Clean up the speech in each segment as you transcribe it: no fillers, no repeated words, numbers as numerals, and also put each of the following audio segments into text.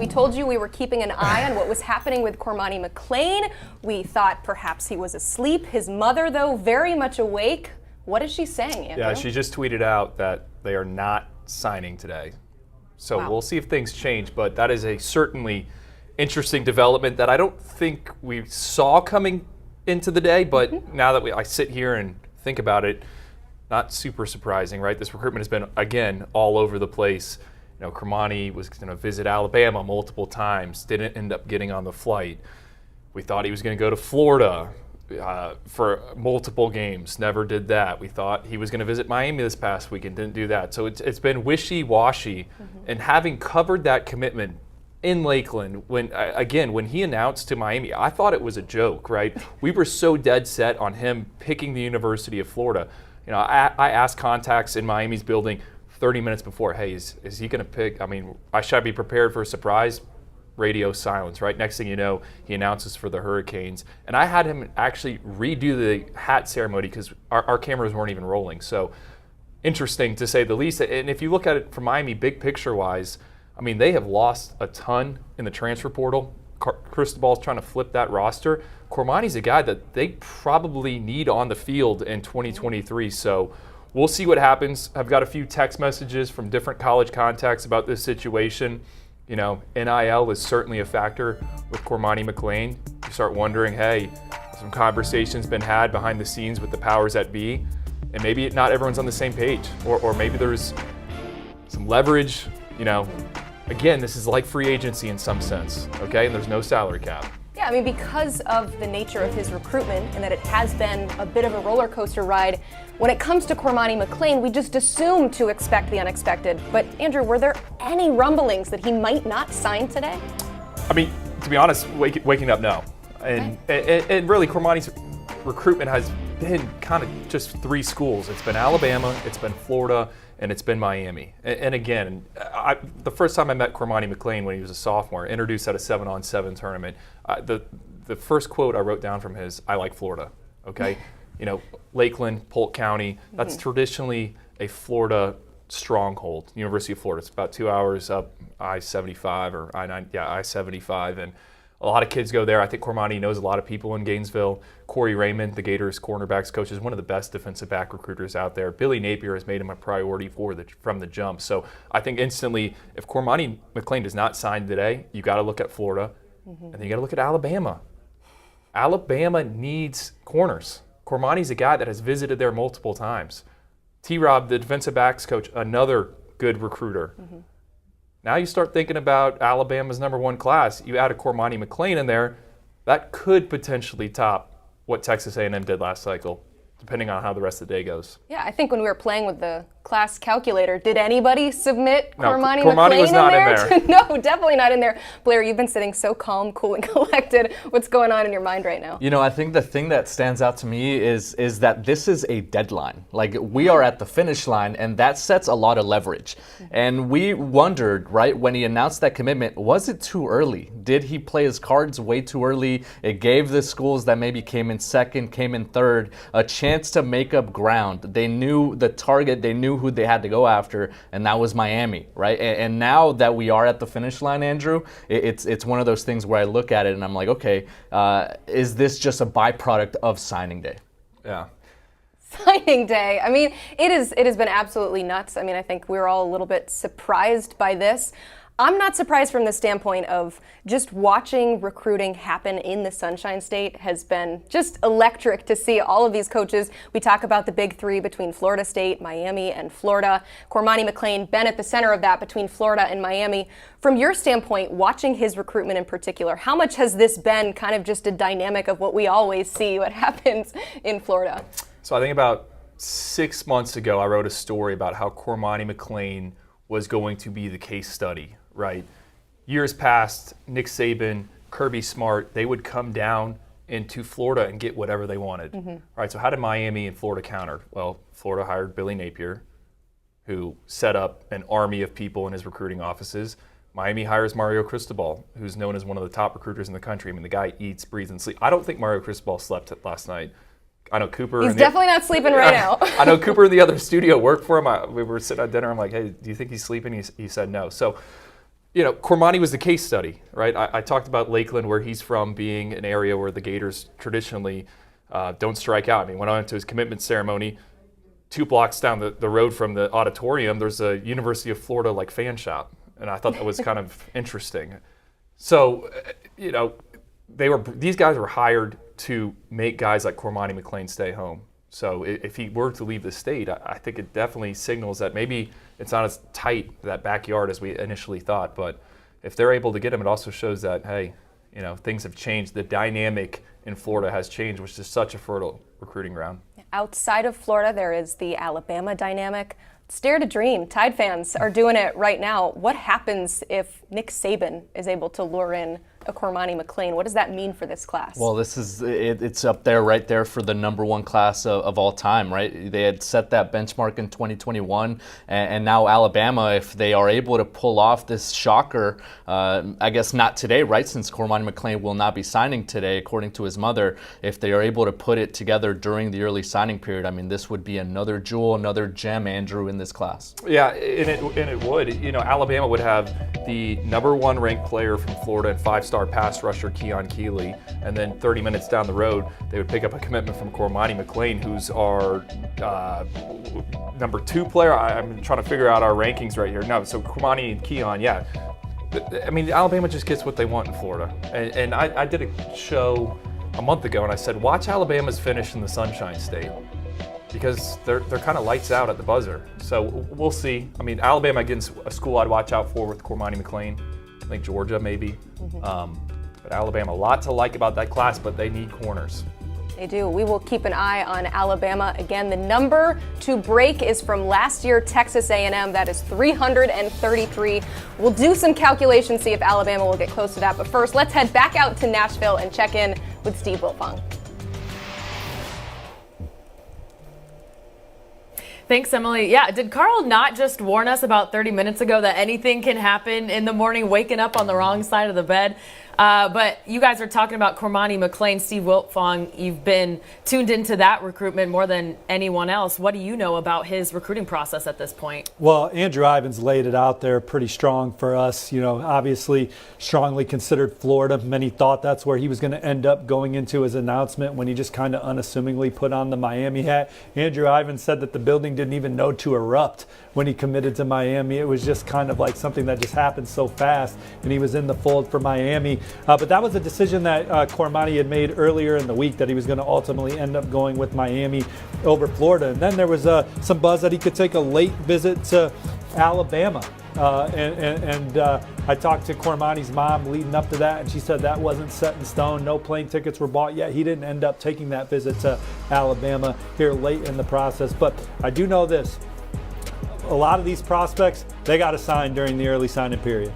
We told you we were keeping an eye on what was happening with Cormani McClain. We thought perhaps he was asleep. His mother, though, very much awake. What is she saying, Andrew? Yeah, she just tweeted out that they are not signing today. So We'll see if things change, but that is a certainly interesting development that I don't think we saw coming into the day, but now that I sit here and think about it, not super surprising, right? This recruitment has been, again, all over the place. You know, Cormani was going to visit Alabama multiple times, didn't end up getting on the flight. We thought he was going to go to Florida for multiple games, never did that. We thought he was going to visit Miami this past weekend, didn't do that. So it's been wishy-washy. And having covered that commitment in Lakeland, when he announced to Miami, I thought it was a joke, right? We were so dead set on him picking the University of Florida. You know, I asked contacts in Miami's building 30 minutes before, hey, is he going to pick? I mean, I should be prepared for a surprise. Radio silence, right? Next thing you know, he announces for the Hurricanes. And I had him actually redo the hat ceremony because our cameras weren't even rolling. So interesting to say the least. And if you look at it from Miami, big picture-wise, I mean, they have lost a ton in the transfer portal. Cristobal's trying to flip that roster. Cormani's a guy that they probably need on the field in 2023. So we'll see what happens. I've got a few text messages from different college contacts about this situation. You know, NIL is certainly a factor with Cormani McClain. You start wondering, hey, some conversations been had behind the scenes with the powers that be, and maybe not everyone's on the same page, or maybe there's some leverage. You know, again, this is like free agency in some sense, okay? And there's no salary cap. Yeah, I mean, because of the nature of his recruitment and that it has been a bit of a roller coaster ride, when it comes to Cormani McClain, we just assume to expect the unexpected. But Andrew, were there any rumblings that he might not sign today? I mean, to be honest, waking up, no. And really, Cormani's recruitment has been kind of just three schools. It's been Alabama, it's been Florida, and it's been Miami. And again, the first time I met Cormani McClain when he was a sophomore, introduced at a 7-on-7 tournament, the first quote I wrote down from his, I like Florida, okay? You know, Lakeland, Polk County, that's traditionally a Florida stronghold, University of Florida. It's about 2 hours up I-75 or I-75, and a lot of kids go there. I think Cormani knows a lot of people in Gainesville. Corey Raymond, the Gators cornerbacks coach, is one of the best defensive back recruiters out there. Billy Napier has made him a priority from the jump. So I think instantly, if Cormani McClain does not sign today, you got to look at Florida, and then you got to look at Alabama. Alabama needs corners. Cormani's a guy that has visited there multiple times. T-Rob, the defensive backs coach, another good recruiter. Now you start thinking about Alabama's #1 class. You add a Cormani McClain in there, that could potentially top what Texas A&M did last cycle, depending on how the rest of the day goes. Yeah, I think when we were playing with the class calculator, did anybody submit Cormani McClain McClain was not in there? No, definitely not in there. Blair, you've been sitting so calm, cool, and collected. What's going on in your mind right now? You know, I think the thing that stands out to me is that this is a deadline. Like, we are at the finish line, and that sets a lot of leverage. And we wondered, right, when he announced that commitment, was it too early? Did he play his cards way too early? It gave the schools that maybe came in second, came in third, a chance to make up ground. They knew the target, they knew who they had to go after, and that was Miami, right? And now that we are at the finish line, Andrew, it's one of those things where I look at it and I'm like, okay, is this just a byproduct of signing day? Yeah. Signing day. I mean, it has been absolutely nuts. I mean, I think we're all a little bit surprised by this. I'm not surprised from the standpoint of just watching recruiting happen in the Sunshine State has been just electric to see all of these coaches. We talk about the big three between Florida State, Miami, and Florida. Cormani McClain been at the center of that between Florida and Miami. From your standpoint, watching his recruitment in particular, how much has this been kind of just a dynamic of what we always see, what happens in Florida? So I think about 6 months ago, I wrote a story about how Cormani McClain was going to be the case study. Right. Years past, Nick Saban, Kirby Smart, they would come down into Florida and get whatever they wanted. All right, so how did Miami and Florida counter? Well, Florida hired Billy Napier, who set up an army of people in his recruiting offices. Miami hires Mario Cristobal, who's known as one of the top recruiters in the country. I mean, the guy eats, breathes, and sleeps. I don't think Mario Cristobal slept last night. I know Cooper. He's definitely not sleeping right now. I know Cooper in the other studio worked for him. We were sitting at dinner. I'm like, hey, do you think he's sleeping? He said no. So Cormani was the case study, right? I talked about Lakeland, where he's from, being an area where the Gators traditionally don't strike out. I mean, when I went to his commitment ceremony, 2 blocks down the road from the auditorium, there's a University of Florida fan shop, and I thought that was kind of interesting. So, these guys were hired to make guys like Cormani McClain stay home. So if he were to leave the state, I think it definitely signals that maybe it's not as tight, that backyard, as we initially thought. But if they're able to get him, it also shows that, hey, things have changed. The dynamic in Florida has changed, which is such a fertile recruiting ground. Outside of Florida, there is the Alabama dynamic. It's dare to dream. Tide fans are doing it right now. What happens if Nick Saban is able to lure in a Cormani McClain? What does that mean for this class? Well, it's up there, right there for the #1 class of all time, right? They had set that benchmark in 2021, and now Alabama, if they are able to pull off this shocker, I guess not today, right? Since Cormani McClain will not be signing today, according to his mother. If they are able to put it together during the early signing period, I mean, this would be another jewel, another gem, Andrew, in this class. Yeah, and it would. Alabama would have the #1 ranked player from Florida and 5-star pass rusher Keon Keeley, and then 30 minutes down the road, they would pick up a commitment from Cormani McClain, who's our #2 player. I'm trying to figure out our rankings right here. No, so Cormani and Keon, yeah. I mean, Alabama just gets what they want in Florida. And I did a show a month ago, and I said, watch Alabama's finish in the Sunshine State, because they're kind of lights out at the buzzer. So we'll see. I mean, Alabama against a school I'd watch out for with Cormani McClain. I think Georgia maybe. But Alabama, a lot to like about that class, but they need corners. They do. We will keep an eye on Alabama. Again, the number to break is from last year, Texas A&M. That is 333. We'll do some calculations, see if Alabama will get close to that. But first, let's head back out to Nashville and check in with Steve Wiltfong. Thanks, Emily. Yeah, did Carl not just warn us about 30 minutes ago that anything can happen in the morning, waking up on the wrong side of the bed? But you guys are talking about Cormani McClain, Steve Wiltfong. You've been tuned into that recruitment more than anyone else. What do you know about his recruiting process at this point? Well, Andrew Ivins laid it out there pretty strong for us. Obviously strongly considered Florida. Many thought that's where he was going to end up going into his announcement when he just kind of unassumingly put on the Miami hat. Andrew Ivins said that the building didn't even know to erupt when he committed to Miami. It was just kind of like something that just happened so fast, and he was in the fold for Miami. But that was a decision that Cormani had made earlier in the week, that he was going to ultimately end up going with Miami over Florida. And then there was some buzz that he could take a late visit to Alabama. I talked to Cormani's mom leading up to that, and she said that wasn't set in stone. No plane tickets were bought yet. He didn't end up taking that visit to Alabama here late in the process. But I do know this. A lot of these prospects, they got to sign during the early signing period.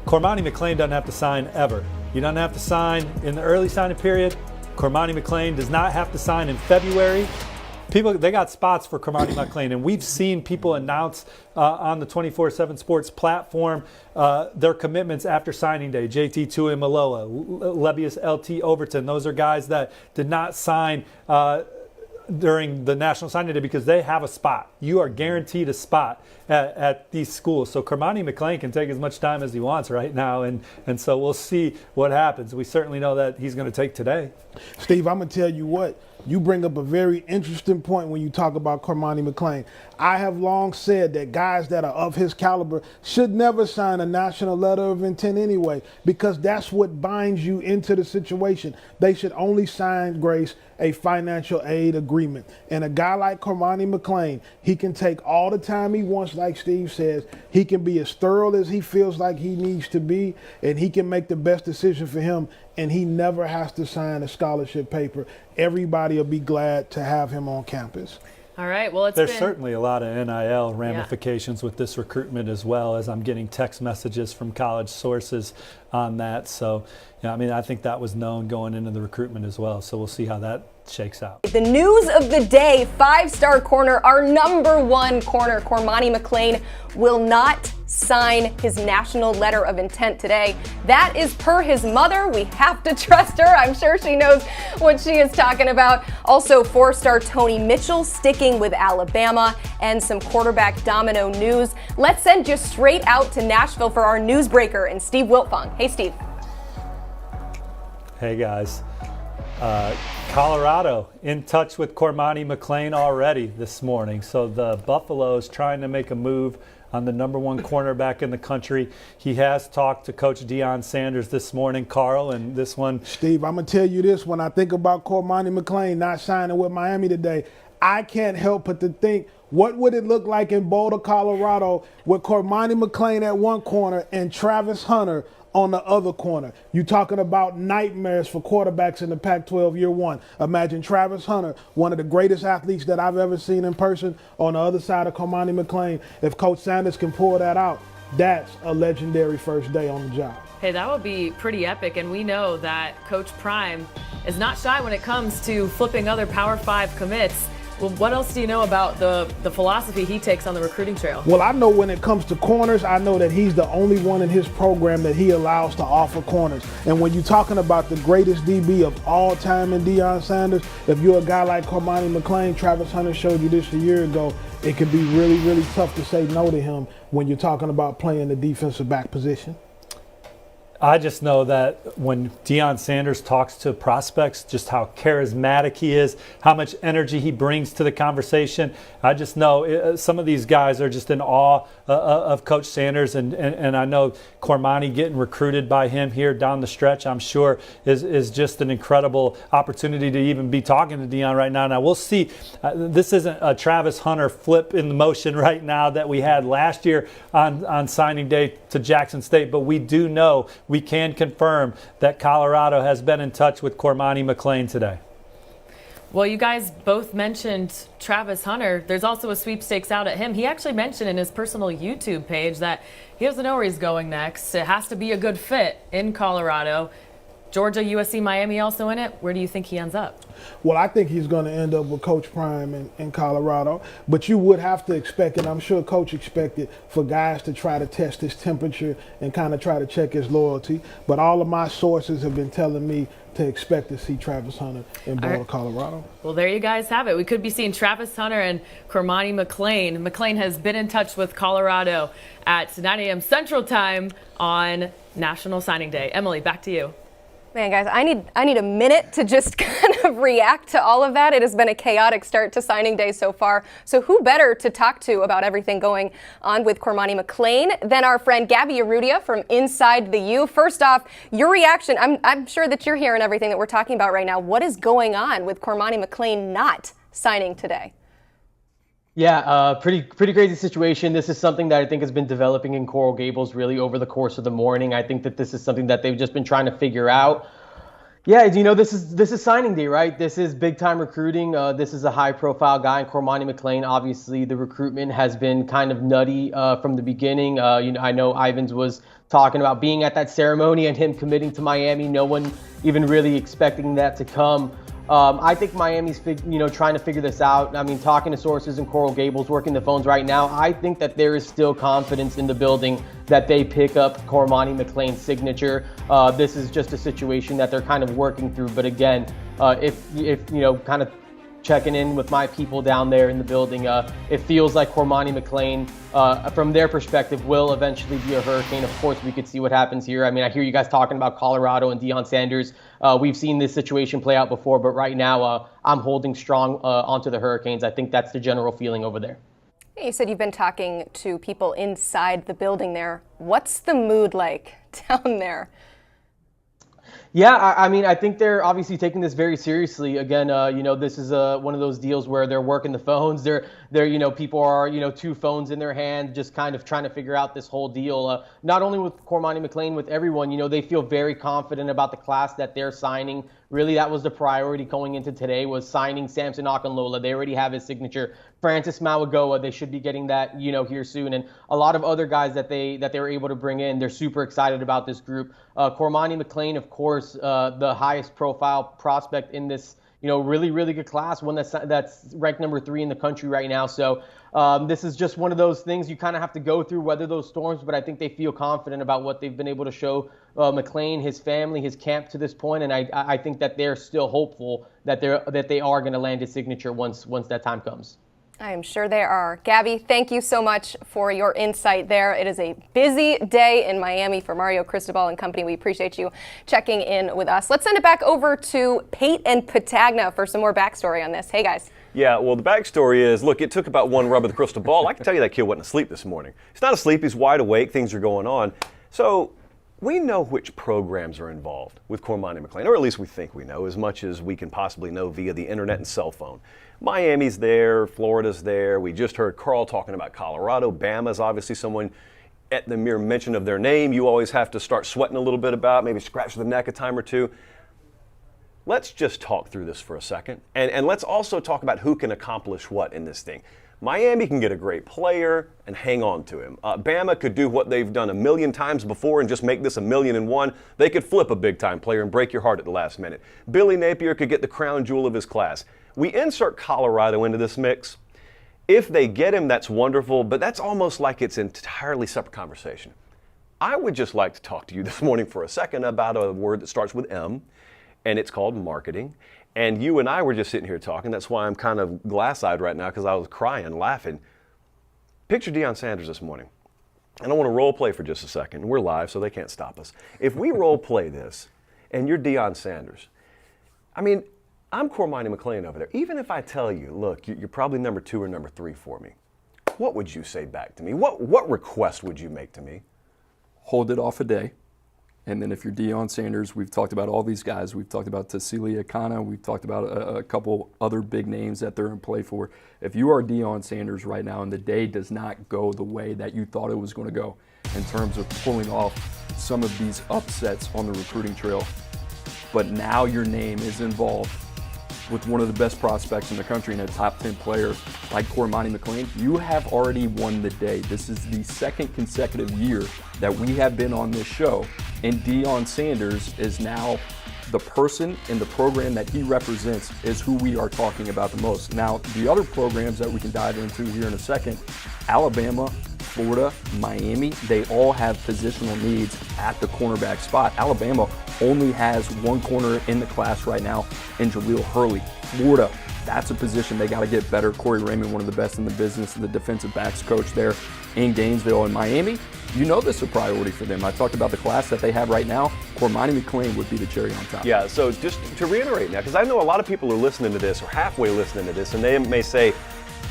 Cormani McClain doesn't have to sign ever. He doesn't have to sign in the early signing period. Cormani McClain does not have to sign in February. They got spots for Cormani McClain, and we've seen people announce on the 24/7 Sports platform their commitments after signing day. JT Tuimoloa, Lebius LT Overton, those are guys that did not sign during the National Signing Day because they have a spot. You are guaranteed a spot at these schools. So Cormani McClain can take as much time as he wants right now, and so we'll see what happens. We certainly know that he's going to take today. Steve, I'm going to tell you what. You bring up a very interesting point when you talk about Cormani McClain. I have long said that guys that are of his caliber should never sign a national letter of intent anyway, because that's what binds you into the situation. They should only sign, Grace, a financial aid agreement. And a guy like Cormani McClain, he can take all the time he wants, like Steve says. He can be as thorough as he feels like he needs to be, and he can make the best decision for him, and he never has to sign a scholarship paper. Everybody will be glad to have him on campus. All right, well, There's certainly a lot of NIL ramifications with this recruitment as well, as I'm getting text messages from college sources on that. So, I think that was known going into the recruitment as well. So we'll see how that shakes out. The news of the day, 5-star corner, our #1 corner, Cormani McClain, will not sign his national letter of intent today. That is per his mother. We have to trust her. I'm sure she knows what she is talking about. Also, 4-star Tony Mitchell sticking with Alabama, and some quarterback domino news. Let's send you straight out to Nashville for our newsbreaker and Steve Wiltfong. Hey, Steve. Hey, guys. Colorado in touch with Cormani McClain already this morning. So the Buffaloes trying to make a move on the #1 cornerback in the country. He has talked to Coach Deion Sanders this morning, Carl, and this one. Steve, I'm going to tell you this. When I think about Cormani McClain not signing with Miami today, I can't help but to think, what would it look like in Boulder, Colorado with Cormani McClain at one corner and Travis Hunter on the other corner? You talking about nightmares for quarterbacks in the Pac-12 year one. Imagine Travis Hunter, one of the greatest athletes that I've ever seen in person, on the other side of Cormani McClain. If Coach Sanders can pull that out, that's a legendary first day on the job. Hey, that would be pretty epic, and we know that Coach Prime is not shy when it comes to flipping other Power 5 commits. Well, what else do you know about the philosophy he takes on the recruiting trail? Well, I know when it comes to corners, I know that he's the only one in his program that he allows to offer corners. And when you're talking about the greatest DB of all time in Deion Sanders, if you're a guy like Cormani McClain, Travis Hunter showed you this a year ago, it can be really, really tough to say no to him when you're talking about playing the defensive back position. I just know that when Deion Sanders talks to prospects, just how charismatic he is, how much energy he brings to the conversation. I just know some of these guys are just in awe of Coach Sanders, and I know Cormani getting recruited by him here down the stretch, I'm sure, is just an incredible opportunity to even be talking to Deion right now. Now, we'll see. This isn't a Travis Hunter flip in the motion right now that we had last year on signing day to Jackson State, but we do know, we can confirm that Colorado has been in touch with Cormani McClain today. Well, you guys both mentioned Travis Hunter. There's also a sweepstakes out at him. He actually mentioned in his personal YouTube page that he doesn't know where he's going next. It has to be a good fit in Colorado. Georgia, USC, Miami also in it. Where do you think he ends up? Well, I think he's going to end up with Coach Prime in Colorado. But you would have to expect, and I'm sure Coach expected, for guys to try to test his temperature and kind of try to check his loyalty. But all of my sources have been telling me to expect to see Travis Hunter in Boulder, Colorado. Well, there you guys have it. We could be seeing Travis Hunter and Cormani McClain. McClain has been in touch with Colorado at 9 a.m. Central Time on National Signing Day. Emily, back to you. Man, guys, I need a minute to just kind of react to all of that. It has been a chaotic start to signing day so far. So who better to talk to about everything going on with Cormani McClain than our friend Gabby Urrutia from Inside the U. First off, your reaction. I'm sure that you're hearing everything that we're talking about right now. What is going on with Cormani McClain not signing today? Yeah, pretty crazy situation. This is something that I think has been developing in Coral Gables really over the course of the morning. I think that this is something that they've just been trying to figure out. Yeah, you know, this is signing day, right? This is big time recruiting. This is a high profile guy, Cormani McClain. Obviously, the recruitment has been kind of nutty from the beginning. You know, I know Ivans was talking about being at that ceremony and him committing to Miami. No one even really expecting that to come. I think Miami's, trying to figure this out. I mean, talking to sources in Coral Gables, working the phones right now, I think that there is still confidence in the building that they pick up Cormani McClain's signature. This is just a situation that they're kind of working through. But again, if kind of checking in with my people down there in the building, it feels like Cormani McClain, from their perspective, will eventually be a Hurricane. Of course, we could see what happens here. I mean, I hear you guys talking about Colorado and Deion Sanders. We've seen this situation play out before, but right now I'm holding strong onto the Hurricanes. I think that's the general feeling over there. You said you've been talking to people inside the building there. What's the mood like down there? Yeah, I mean, I think they're obviously taking this very seriously. Again, this is one of those deals where they're working the phones. People are, two phones in their hand, just kind of trying to figure out this whole deal. Not only with Cormani McClain, with everyone, they feel very confident about the class that they're signing. Really, that was the priority going into today, was signing Samson Akinlola. They already have his signature. Francis Mauigoa, they should be getting that, here soon. And a lot of other guys that they were able to bring in, they're super excited about this group. Cormani McClain, of course, the highest profile prospect in this really, really good class, one that's ranked number 3 in the country right now. So this is just one of those things you kind of have to go through, weather those storms, but I think they feel confident about what they've been able to show McClain, his family, his camp to this point, and I think that they're still hopeful that they are going to land his signature once that time comes. I am sure they are. Gabby, thank you so much for your insight there. It is a busy day in Miami for Mario Cristobal and company. We appreciate you checking in with us. Let's send it back over to Pate and Patagna for some more backstory on this. Hey, guys. Yeah, well, the backstory is, look, it took about one rub of the crystal ball. I can tell you that kid wasn't asleep this morning. He's not asleep. He's wide awake. Things are going on. So we know which programs are involved with Cormani McClain, or at least we think we know, as much as we can possibly know via the internet and cell phone. Miami's there, Florida's there. We just heard Carl talking about Colorado. Bama's obviously someone, at the mere mention of their name, you always have to start sweating a little bit about, maybe scratch the neck a time or two. Let's just talk through this for a second, and let's also talk about who can accomplish what in this thing. Miami can get a great player and hang on to him. Bama could do what they've done a million times before and just make this 1,000,001. They could flip a big-time player and break your heart at the last minute. Billy Napier could get the crown jewel of his class. We insert Colorado into this mix. If they get him, that's wonderful, but that's almost like it's an entirely separate conversation. I would just like to talk to you this morning for a second about a word that starts with M, and it's called marketing. And you and I were just sitting here talking. That's why I'm kind of glass-eyed right now, because I was crying, laughing. Picture Deion Sanders this morning. And I want to role play for just a second. We're live, so they can't stop us. If we role play this, and you're Deion Sanders, I mean, I'm Cormani McClain over there. Even if I tell you, look, you're probably number 2 or number 3 for me, what would you say back to me? What request would you make to me? Hold it off a day. And then if you're Deion Sanders, we've talked about all these guys. We've talked about Cecilia Kana. We've talked about a couple other big names that they're in play for. If you are Deion Sanders right now and the day does not go the way that you thought it was going to go in terms of pulling off some of these upsets on the recruiting trail, but now your name is involved with one of the best prospects in the country and a top 10 player like Cormani McClain, you have already won the day. This is the second consecutive year that we have been on this show, and Deion Sanders is now the person in the program that he represents is who we are talking about the most. Now, the other programs that we can dive into here in a second, Alabama, Florida, Miami, they all have positional needs at the cornerback spot. Alabama only has one corner in the class right now in Jaleel Hurley. Florida, that's a position they got to get better. Corey Raymond, one of the best in the business, the defensive backs coach there in Gainesville. And Miami, you know this is a priority for them. I talked about the class that they have right now. Cormani McClain would be the cherry on top. Yeah, so just to reiterate now, because I know a lot of people are listening to this or halfway listening to this, and they may say,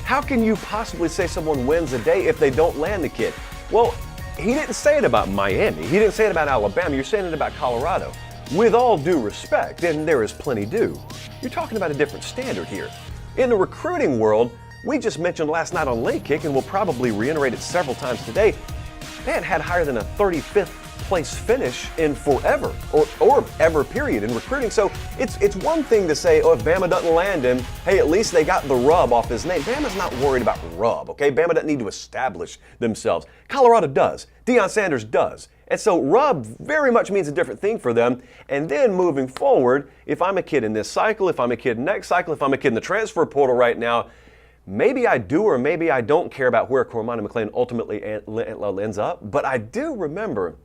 how can you possibly say someone wins a day if they don't land the kid? Well, he didn't say it about Miami. He didn't say it about Alabama. You're saying it about Colorado. With all due respect, and there is plenty due, you're talking about a different standard here. In the recruiting world, we just mentioned last night on Late Kick, and we'll probably reiterate it several times today, they hadn't had higher than a 35th place finish in forever, or ever period in recruiting. So it's one thing to say, oh, if Bama doesn't land him, hey, at least they got the rub off his name. Bama's not worried about rub, okay? Bama doesn't need to establish themselves. Colorado does. Deion Sanders does. And so rub very much means a different thing for them. And then moving forward, if I'm a kid in this cycle, if I'm a kid next cycle, if I'm a kid in the transfer portal right now, maybe I do or maybe I don't care about where Cormani McClain ultimately ends up. But I do remember,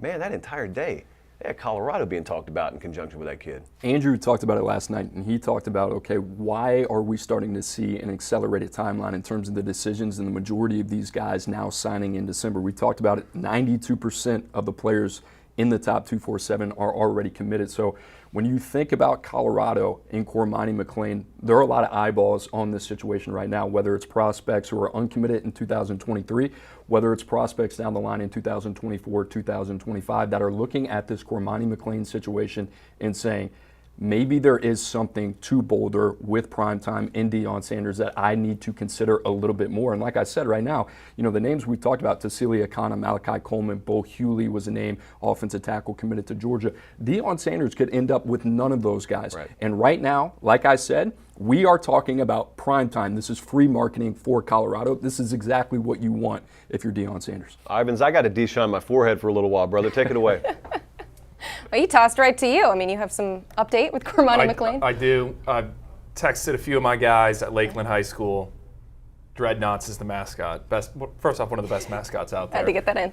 man, that entire day, they had Colorado being talked about in conjunction with that kid. Andrew talked about it last night, and he talked about, okay, why are we starting to see an accelerated timeline in terms of the decisions and the majority of these guys now signing in December? We talked about it, 92% of the players in the top 247 are already committed. So when you think about Colorado and Cormani McClain, there are a lot of eyeballs on this situation right now, whether it's prospects who are uncommitted in 2023, whether it's prospects down the line in 2024, 2025 that are looking at this Cormani McClain situation and saying, maybe there is something to Boulder with primetime in Deion Sanders that I need to consider a little bit more. And like I said right now, you know, the names we talked about, Cecilia Kana, Malachi Coleman, Bo Hewley was a name, offensive tackle committed to Georgia. Deion Sanders could end up with none of those guys. Right. And right now, like I said, we are talking about primetime. This is free marketing for Colorado. This is exactly what you want if you're Deion Sanders. Ivans, I got a D-shine on my forehead for a little while, brother. Take it away. Well, he tossed right to you. I mean, you have some update with Cormani McClain? I do. I've texted a few of my guys at Lakeland High School. Dreadnoughts is the mascot. First off, one of the best mascots out there. Had to get that in.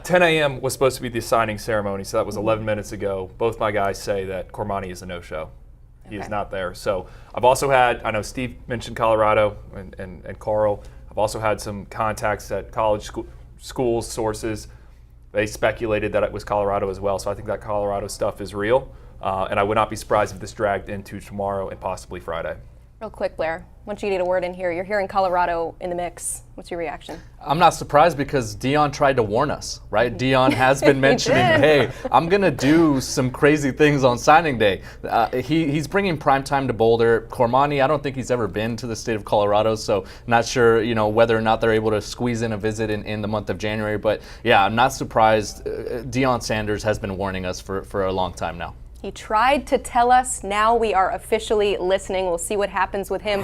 10 a.m. was supposed to be the signing ceremony, so that was 11 minutes ago. Both my guys say that Cormani is a no-show. He is not there. So I've also had, I know Steve mentioned Colorado and Carl. I've also had some contacts at college schools, sources. They speculated that it was Colorado as well, so I think that Colorado stuff is real. And I would not be surprised if this dragged into tomorrow and possibly Friday. Real quick, Blair, I want you to get a word in here. You're hearing Colorado in the mix. What's your reaction? I'm not surprised because Deion tried to warn us, right? Deion has been mentioning, hey, I'm going to do some crazy things on signing day. He's bringing primetime to Boulder. Cormani, I don't think he's ever been to the state of Colorado, so not sure, whether or not they're able to squeeze in a visit in the month of January. But yeah, I'm not surprised. Deion Sanders has been warning us for a long time now. He tried to tell us. Now we are officially listening. We'll see what happens with him.